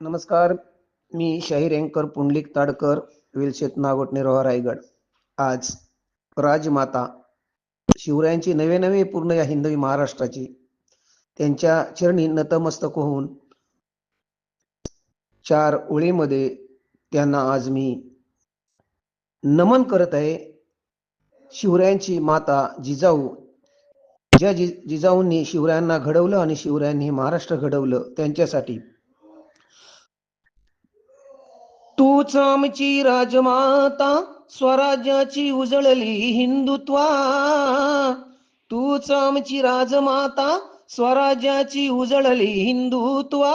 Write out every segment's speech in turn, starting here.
नमस्कार. मी शाहीर अँकर पुंडलिक ताडकर, वेलशेत नागोठणे रोहा रायगड. आज राजमाता शिवरायांची नवे नवे पूर्ण या हिंदवी महाराष्ट्राची त्यांच्या चरणी नतमस्तक होऊन 4 ओळीमध्ये त्यांना आज मी नमन करत आहे. शिवरायांची माता जिजाऊ, ज्या जिजाऊंनी शिवरायांना घडवलं आणि शिवरायांनी महाराष्ट्र घडवलं, त्यांच्यासाठी तूच आमची राजमाता, स्वराज्याची उजळली हिंदुत्वा. तूच आमची राजमाता, स्वराज्याची उजळली हिंदुत्वा.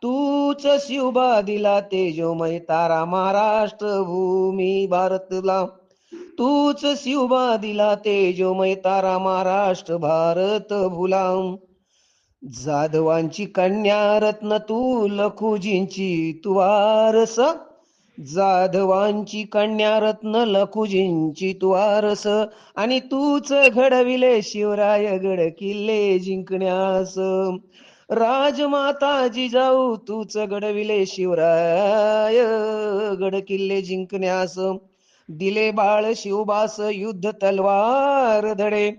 तूच शिवबा दिला तेजोमय तारा महाराष्ट्र भूमी भारतला. तूच शिवबा दिला तेजोमय तारा महाराष्ट्र भारत भुला. जाधवांची कन्या रत्न तू, लखुजींची तू वारस. जाधवांची कन्या रत्न, लखुजींची तू वारस. आणि तूच घडविले शिवराय गड किल्ले जिंकण्यास. राजमाता जिजाऊ, तूच घडविले शिवराय गड किल्ले जिंकण्यास. दिले बाळ शिवबास युद्ध तलवार धडे.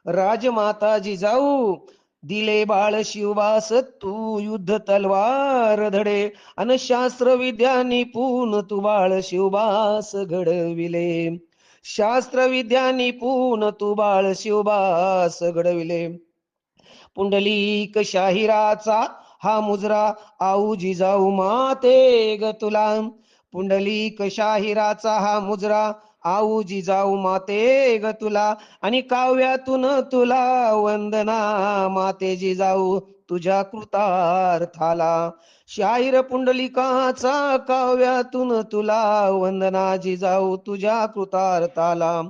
राजमाता जिजाऊ, दिले बाळ शिवबास तू युद्ध तलवार धडे. अन शास्त्र विद्या निपुण तू बाळ शिवबास घडविले. शास्त्र विद्या निपुण तू बाळ शिवबास घडविले. पुंडलिक शाहिराचा हा मुजरा, आऊ जिजाऊ माते ग तुला. पुंडलिक शाहिराचा हा मुजरा, आऊ जिजाऊ माते ग तुला. आणि काव्यातून तुला वंदना, माते जिजाऊ तुझ्या कृतार्थाला. शाहीर पुंडलिकाचा काव्यातून तुला वंदना, जिजाऊ तुझ्या कृतार्थाला.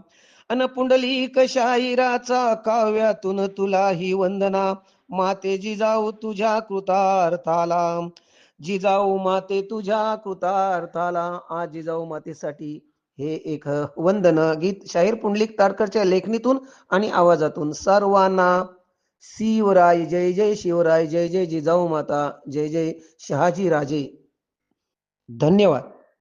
अन पुंडलिक शाहिराचा काव्यातून तुला ही वंदना, माते जिजाऊ तुझ्या कृतार्थाला. जिजाऊ माते तुझ्या कृतार्थाला. आज जिजाऊ मातेसाठी हे एक वंदन गीत शाहीर पुंडलिक तारकरच्या लेखणीतून आणि आवाजातून. सर्वांना शिवराय जय जय शिवराय, जय जय जिजाऊ माता, जय जय शहाजी राजे. धन्यवाद.